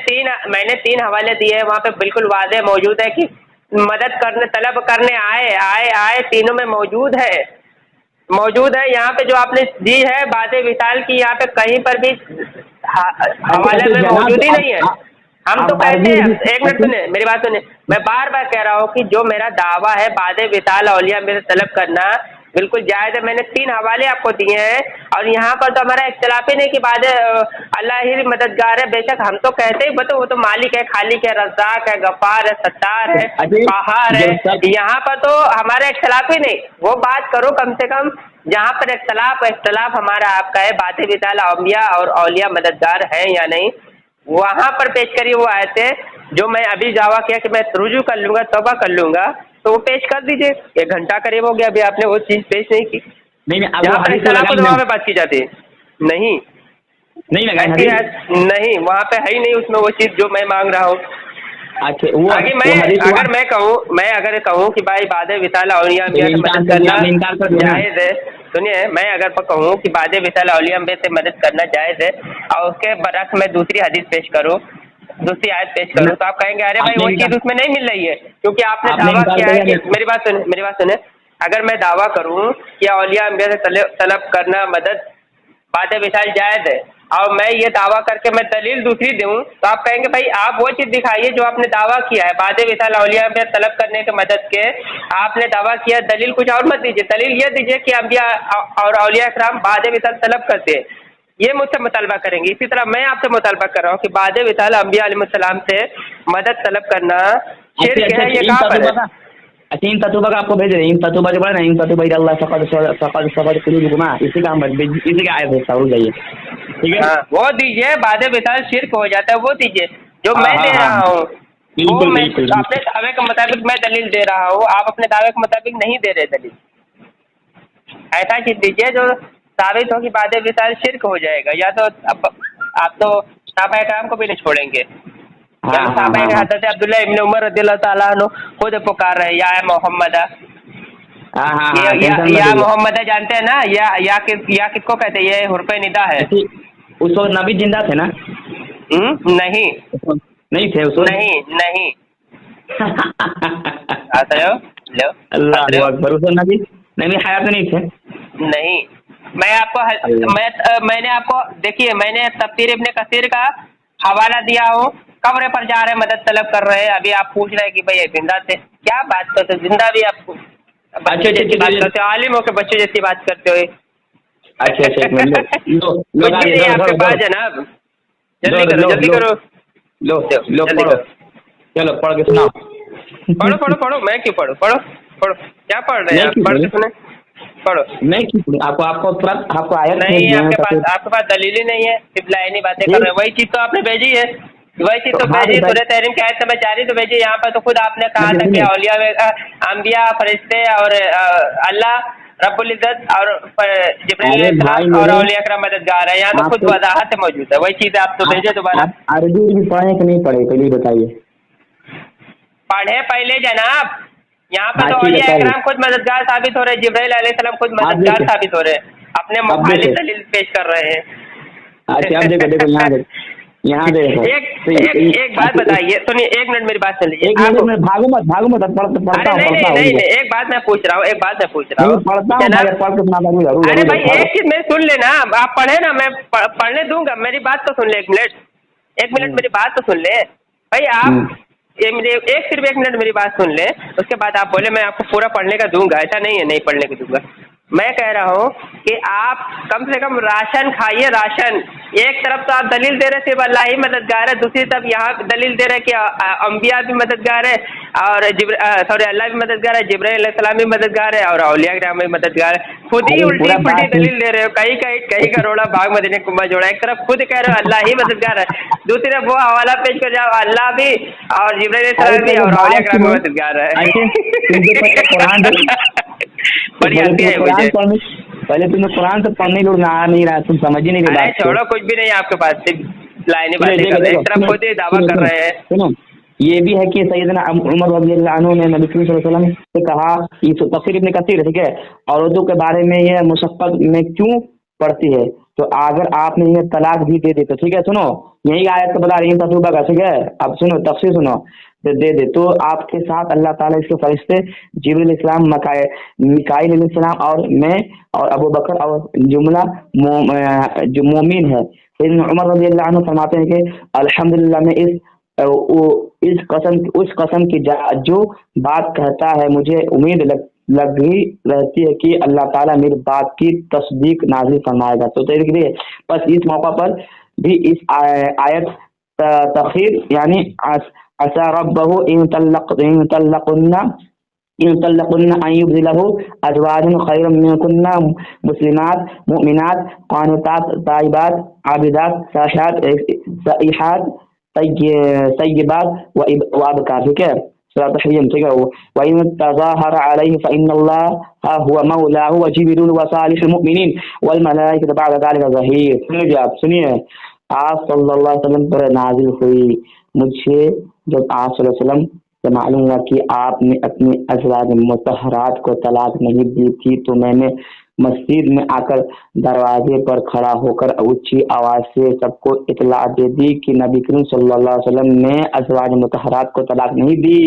تین حوالے دیے ہیں, وہاں پہ بالکل واضح موجود ہے کہ مدد کرنے طلب کرنے آئے تینوں میں موجود ہے. یہاں پہ جو آپ نے دی ہے بعد وصال کی, یہاں پہ کہیں پر بھی حوالے میں موجود ہی نہیں ہے. ہم تو کہتے ہیں, ایک منٹ سنیں, میری بات سنیں, میں بار بار کہہ رہا ہوں کہ جو میرا دعویٰ ہے بعد وصال اولیاء میں طلب کرنا بالکل جائز ہے. میں نے 3 حوالے آپ کو دیے ہیں, اور یہاں پر تو ہمارا اختلاف ہی نہیں کہ بعد اللہ ہی مددگار ہے. بے شک ہم تو کہتے ہی وہ تو مالک ہے, خالق ہے, رزاق ہے, غفار ہے, ستار ہے, قہار ہے. یہاں پر تو ہمارا اختلاف ہی نہیں. وہ بات کرو کم سے کم جہاں پر اختلاف ہمارا آپ کا ہے, بعد وصال انبیاء اور اولیاء مددگار ہیں یا نہیں, وہاں پر پیش کریے وہ آیتیں جو میں ابھی دعویٰ کیا کہ میں رجوع کر لوں گا, توبہ کر لوں گا, تو وہ پیش کر دیجیے. 1 گھنٹہ قریب ہو گیا, ابھی آپ نے وہ چیز پیش نہیں کی. جہاں پر اختلاف تو وہاں پہ بات کی جاتی ہے. نہیں, وہاں پہ ہے ہی نہیں اس میں وہ چیز جو میں مانگ رہا ہوں. آگے میں اگر کہوں کہ بھائی بعد وصال اولیاء سے مدد کرنا جائز ہے, سنیے, میں اگر کہوں کہ بعد وصال اولیاء سے مدد کرنا جائز ہے, اور اس کے برعکس میں دوسری حدیث پیش کروں, دوسری آیت پیش کروں, تو آپ کہیں گے ارے بھائی وہ چیز اس میں نہیں مل رہی ہے, کیونکہ آپ نے دعویٰ کیا ہے کہ میری بات سنیں, اگر میں دعویٰ کروں کہ اولیاء انبیاء سے طلب کرنا مدد باد وصال جائز ہے اور میں یہ دعویٰ کر کے میں دلیل دوسری دوں تو آپ کہیں گے بھائی آپ وہ چیز دکھائیے جو آپ نے دعویٰ کیا ہے باد وصال اولیاء انبیاء طلب کرنے کے مدد کے، آپ نے دعویٰ کیا، دلیل کچھ اور مت دیجیے، دلیل یہ دیجیے کہ انبیاء اور اولیاء کرام باد وصال طلب کرتے ہیں، یہ مجھ سے مطالبہ کریں گے۔ اسی طرح میں آپ سے مطالبہ کر رہا ہوں کہ باد وصال انبیاء علیہ السلام سے مدد طلب کرنا شرک ہے، یہ کہاں پر ہے؟ اچھا ان تتوبہ کا آپ کو بھیج رہے ہیں، ان تتوبہ جو پڑھا نا، ان تتوبہ اللہ فقد قلوبکما، اسی کا اسی کا آیت ہے، ہو جائیے ٹھیک ہے، وہ دیجیے، باد وصال شرک ہو جاتا ہے، وہ دیجیے جو میں دے رہا ہوں، وہ میں اپنے دعوے کے مطابق میں دلیل دے رہا ہوں، آپ اپنے دعوے کے مطابق نہیں دے رہے دلیل، ایسا چیز دیجیے جو ثابت ہو کہ باد وصال شرک ہو جائے گا، یا تو آپ تو صحابہ کرام کو بھی نہیں چھوڑیں گے، یا صحابہ حضرت عبداللہ ابن عمر رضی اللہ تعالیٰ عنہ خود پکار رہے یا محمد، یا محمد جانتے ہیں نا، یا کس کو کہتے ہیں؟ یہ حرف ندا ہے۔ اس وقت نبی زندہ تھے نا؟ نہیں تھے اس وقت، نہیں اللہ اکبر، اس وقت نبی حیات میں نہیں تھے؟ نہیں، میں نے آپ کو دیکھیے، میں نے تفسیر ابن کثیر کا حوالہ دیا ہوں، قبر پر جا رہے مدد طلب کر رہے ہیں، ابھی آپ پوچھ رہے ہیں کہ بھائی زندہ تھے، کیا بات کرتے زندہ بھی آپ کو بچے جیسی بات کرتے ہو، عالم ہو کے بچے جیسی بات کرتے ہوئے، اچھا کچھ بھی نہیں آپ کے پاس جناب، جلدی کرو چلو پڑھ کے سناؤ، پڑھو، میں کیوں پڑھو، کیا پڑھ رہے ہیں آپ؟ پڑھ کے سنیں، پڑھو۔ میں آپ کو آیت نہیں، آپ کے پاس دلیل ہی نہیں ہے، صرف لائنی باتیں کر رہے ہیں، وہی چیز تو آپ نے بھیجی ہے، سورہ تحریم کی آیت نمبر 4 تو بھیجی، یہاں پر تو خود آپ نے کہا تھا کہ اولیاء انبیاء فرشتے اور اللہ رب العزت اور جبرائیل علیہ السلام اور اولیاء کرام مددگار ہے، یہاں تو خود وضاحت سے موجود ہے، وہی چیز آپ تو بھیجے دوبارہ۔ عربی بھی پڑھے کہ نہیں پڑھے پہلے بتائیے؟ پڑھے پہلے جناب، یہاں پہ تو اولیاء کرام خود مددگار ثابت ہو رہے، جبرائیل علیہ السلام خود مددگار ثابت ہو رہے، اپنے مخالف دلیل پیش کر رہے ہیں۔ اچھا اب دیکھو یہاں دیکھو ایک بات بتائیے، سنیے، ایک منٹ میری بات سن لیجیے، بھاگو مت پڑھتا نہیں، ایک بات میں پوچھ رہا ہوں، ارے بھائی ایک چیز میں سن لینا، آپ پڑھے نا، میں پڑھنے دوں گا، میری بات تو سن لے، ایک منٹ میری بات تو سن لے بھائی، آپ صرف ایک منٹ میری بات سن لیں، اس کے بعد آپ بولے میں آپ کو پورا پڑھنے کا دوں گا، ایسا نہیں ہے نہیں پڑھنے کا دوں گا، میں کہہ رہا ہوں کہ آپ کم سے کم راشن کھائیے، راشن، ایک طرف تو آپ دلیل دے رہے صرف اللہ ہی مددگار ہے، دوسری طرف یہاں دلیل دے رہے کہ انبیاء بھی مددگار ہے اور اللہ بھی مددگار ہے، جبرائیل علیہ السلام بھی مددگار ہے اور اولیاء کرام بھی مددگار ہے، خود ہی الٹی پلٹی دلیل دے رہے ہو، کہیں کا روڑا باغ مدینے کنبا جوڑا، ایک طرف خود کہہ رہے ہو اللہ ہی مددگار ہے، دوسری طرف وہ حوالہ پیش کر جاؤ اللہ بھی اور جبرائیل علیہ السلام بھی اور اولیاء کرام بھی مددگار ہے۔ بڑی آتی ہے مجھے، پہلے تمہیں قرآن سے پڑھنے لوگ آ نہیں رہا، تم سمجھ ہی نہیں رہے بات، چھوڑو کچھ بھی نہیں آپ کے پاس، صرف لائنیں باتیں کر رہے ہیں، ایک طرف خود ہی دعویٰ کر رہے ہیں۔ سنو، یہ بھی ہے کہ سیدنا عمر رضی اللہ عنہ نے نبی صلی اللہ علیہ وسلم سے کہا، یہ تفسیر ابن کثیر، ٹھیک ہے، اور اردو کے بارے میں یہ مشقت میں کیوں پڑتی ہے، تو اگر آپ نے یہ طلاق بھی دے دی تو ٹھیک ہے، سنو یہی آیت کو بتا رہی ہیں تجربہ کا، ٹھیک ہے، اب سنو تفسیر سنو، دے دے تو آپ کے ساتھ اللہ تعالیٰ اس کے فرشتے جبریل علیہ السلام، میکائیل علیہ السلام اور میں اور ابو بکر اور جملہ جو مومن ہے، عمر رضی اللہ عنہ فرماتے ہیں کہ الحمدللہ میں اس قسم کی جو بات کہتا ہے مجھے امید لگی رہتی ہے کہ اللہ تعالیٰ میری بات کی تصدیق نازل فرمائے گا، تو دیکھیے بس اس موقع پر بھی اس آیت تخیر یعنی عسى ربه ان طلقن ان يبدله ازواجا خيرا منكن مسلمات مؤمنات قانتات تائبات عابدات سائحات طيبات وابكار، ٹھیک ہے، سورۃ التحریم، ٹھیک ہے، وَإِن تَظَاهَرَ عَلَيْهِ فَإِنَّ اللَّهَ هُوَ مَوْلَاهُ وَجِبْرِيلُ وَصَالِحُ الْمُؤْمِنِينَ وَالْمَلَائِكَةُ بَعْدَ ذَلِكَ ظَهِيرٌ۔ سنیے آپ، سنیے، آپ صلی اللہ علیہ وسلم پر نازل ہوئی، مجھے جب آپ صلی اللہ علیہ وسلم سے معلوم ہوا کہ آپ نے اپنی ازواج مطہرات کو طلاق نہیں دی تھی، تو میں نے مسجد میں آ کر دروازے پر کھڑا ہو کر اونچی آواز سے سب کو اطلاع دے دی کہ نبی کریم صلی اللہ علیہ وسلم نے ازواج مطہرات کو طلاق نہیں دی،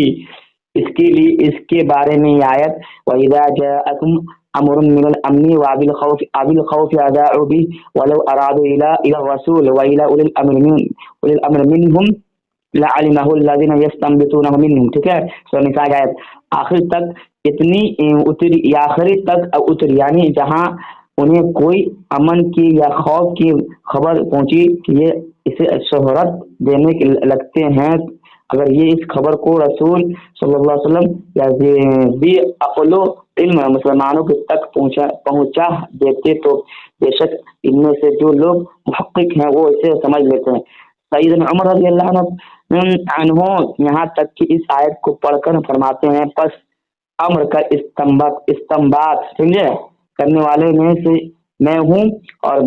اس کے بارے میں یہ آیت وَإِذَا جَاءَكُمْ أَمْرٌ مِّنَ الْأَمْنِ وَأَبِي الْخَوْفِ أَذَاعُوا بِهِ وَلَوْ أَرَادُوا إِلَى الرَّسُولِ وَإِلَى أُولِي الْأَمْرِ مِنْهُمْ لَعَلِمَهُ الَّذِينَ يَسْتَنبِطُونَهُ مِنْهُمْ. ٹھیک ہے. سورہ نساء کی آیت آخر تک اتنی اتری، آخری تک اتری، یعنی جہاں انہیں کوئی امن کی یا خوف کی خبر پہنچی کہ یہ اسے شہرت دینے کے لگتے ہیں، اگر یہ اس خبر کو رسول صلی اللہ علیہ وسلم یا بھی عقل و علم مسلمانوں کے تک پہنچا دیتے تو بے شک ان میں سے جو لوگ محقق ہیں وہ اسے سمجھ لیتے ہیں. سیدنا عمر رضی اللہ عنہ یہاں تک کہ اس آیت کو پڑھ کر فرماتے ہیں پس امر کا استنباط سمجھے کرنے والے میں سے میں ہوں، اور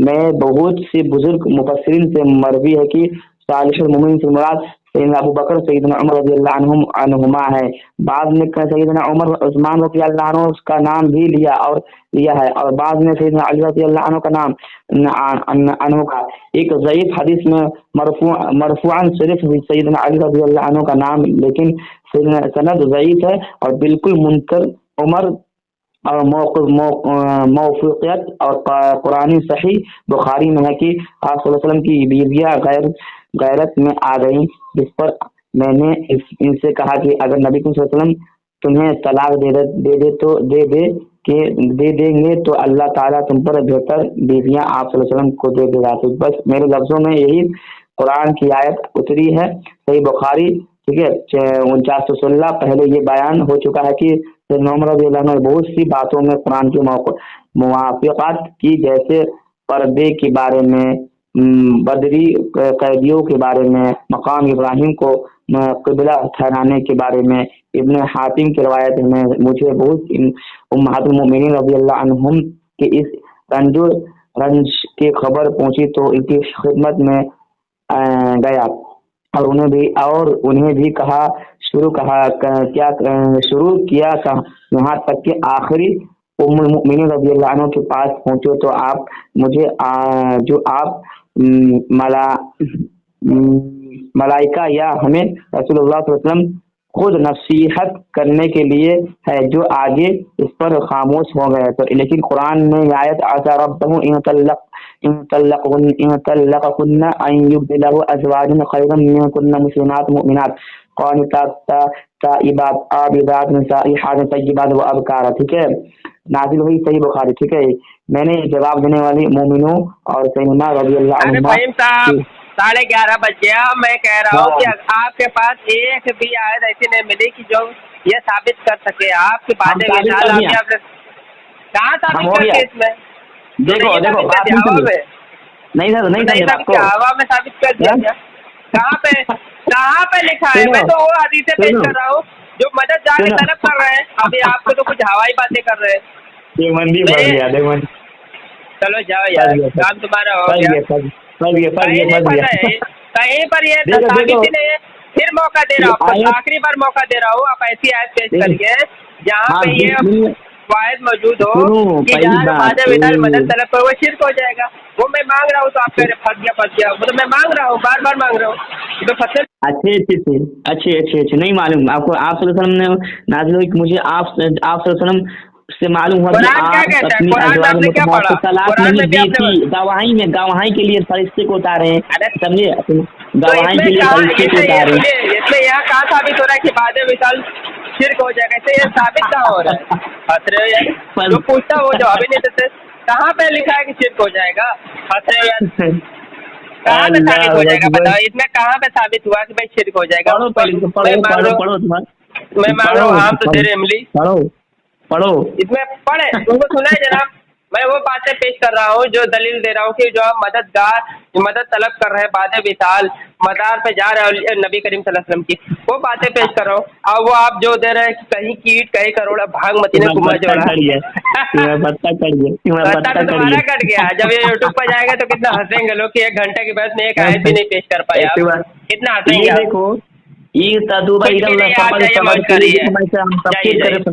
میں بہت سے بزرگ مفسرین سے مروی ہے کہ صالح المؤمنین سے مراد سیدنا ابو بکر سیدنا عمر رضی اللہ عنہما ہے. بعض نے سیدنا عمر عثمان رضی اللہ عنہ اس کا نام بھی لیا ہے، اور بعض نے سیدنا علی رضی اللہ عنہ کا نام عنہ کا. ایک ضعیف حدیث میں مرفوعاً صرف سیدنا علی رضی اللہ عنہ کا نام، لیکن سند ضعیف ہے اور بالکل منکر عمر اور موفقیت اور قرآن صحیح بخاری میں ہے کہ آپ صلی اللہ علیہ وسلم کی بیویاں غیرت میں آ گئیں، جس پر میں نے ان سے کہا کہ اگر نبی صلی اللہ علیہ وسلم تمہیں طلاق دے دیں گے تو اللہ تعالیٰ تم پر بہتر بیویاں آپ صلی اللہ علیہ وسلم کو دے دے گا. تو بس میرے لفظوں میں یہی قرآن کی آیت اتری ہے. صحیح بخاری ٹھیک ہے 4916 پہلے یہ بیان ہو چکا ہے کہ عمر رضی اللہ عنہ بہت سی باتوں میں قرآن کی موافقات کی، جیسے پردے کے بارے میں، بدری قیدیوں کے بارے میں، مقام ابراہیم کو قبلہ ٹھہرانے کے بارے میں. ابن حاتم کی روایت میں مجھے بہت امہات المؤمنین رضی اللہ عنہم کے اس رنج کی خبر پہنچی تو ان کی خدمت میں گیا اور انہیں بھی شروع کیا یہاں تک کہ آخری ام المؤمنین رضی اللہ عنہ کے پاس پہنچے تو آپ ملائکہ یا ہمیں رسول اللہ صلی اللہ علیہ وسلم خود نصیحت کرنے کے لیے ہے جو آگے اس پر خاموش ہو گئے. تو لیکن قرآن میں آیت عسى ربه ان طلقهن ان يبدله ازواجا خيرا منكن مسلمات مؤمنات قانتات تائبات عابدات سائحات طیبات وابکار. ٹھیک ہے. نازل ہوئی صحیح بخاری. ٹھیک ہے. میں نے جواب دینے والی مومنوں اور سیدنا رضی اللہ عنہ 11:30 بج گیا. میں کہہ رہا ہوں کہ آپ کے پاس ایک بھی آیت ایسی نہیں ملی کہ جو یہ ثابت کر سکے آپ کی باتیں. کہاں ثابت کرتے اس میں؟ دیکھو نہیں ہوا میں ثابت کر دیا کیا؟ کہاں پہ لکھا ہے؟ میں تو وہ حدیثیں پیش کر رہا ہوں جو مدد جا کے طلب کر رہے ہیں. ابھی آپ کو تو کچھ ہوائی باتیں کر رہے ہیں. چلو جاؤ یار, کام تمہارا ہو گیا. کہیں پر یہ ثابت ہی نہیں ہے. پھر موقع دے رہا ہوں, آخری بار موقع دے رہا ہوں. آپ ایسی آیت پیش کریے جہاں پہ یہ واحد موجود ہو کہ جہاں بعد مدد طلب پر وہ شرک ہو جائے گا. وہ میں مانگ رہا ہوں تو آپ کہہ رہے پھنس گیا. وہ تو میں مانگ رہا ہوں, بار بار مانگ رہا ہوں. تو فصل اچھے نہیں معلوم آپ کو. آپ صلی اللہ علیہ وسلم نے نازل ہوئی کہ مجھے آپ صلی اللہ علیہ وسلم سے معلوم ہوا کہ آپ اپنی ازواج مطہرات کو طلاق نہیں دی تھی. گواہی کے لیے فرشتے کو اتارے ہیں, سمجھے, گواہی کے لیے فرشتے کو اتارے ہیں. اس میں یہاں کہاں ثابت ہو رہا ہے کہ بعد مثال شرک ہو جائے گا؟ اسے یہ ثابت کہاں ہو رہا ہے؟ ہنس رہے ہو یار, جو پوچھتا وہ جواب ہی نہیں دیتے. کہاں پہ لکھا ہے کہ شرک ہو جائے گا؟ ہنس رہے ہو یار, کہاں پہ ثابت ہو جائے گا بتاؤ. اس میں کہاں پہ ثابت ہوا کہ بھائی شرک ہو جائے گا؟ میں مان رہا ہوں ہم تو تیرے عملی پڑھو اس میں پڑھے تم کو سنا ہے جناب. میں وہ باتیں پیش کر رہا ہوں جو دلیل دے رہا ہوں کہ جو مدد طلب کر رہے ہیں بعد وصال مدار پہ جا رہے ہیں نبی کریم صلی اللہ علیہ وسلم کی, وہ باتیں پیش کر رہا ہوں. اور وہ آپ جو دے رہے ہیں کہیں کیٹ کہیں کروڑا بھانگ متی نے گھما جوڑا تمہارا کٹ گیا. جب یہ یوٹیوب پہ جائے گا تو کتنا ہنسیں گے لوگ کہ 1 گھنٹے کی بحث میں ایک آیت بھی نہیں پیش کر پائے آپ. کتنا ہنسیں گے. دیکھو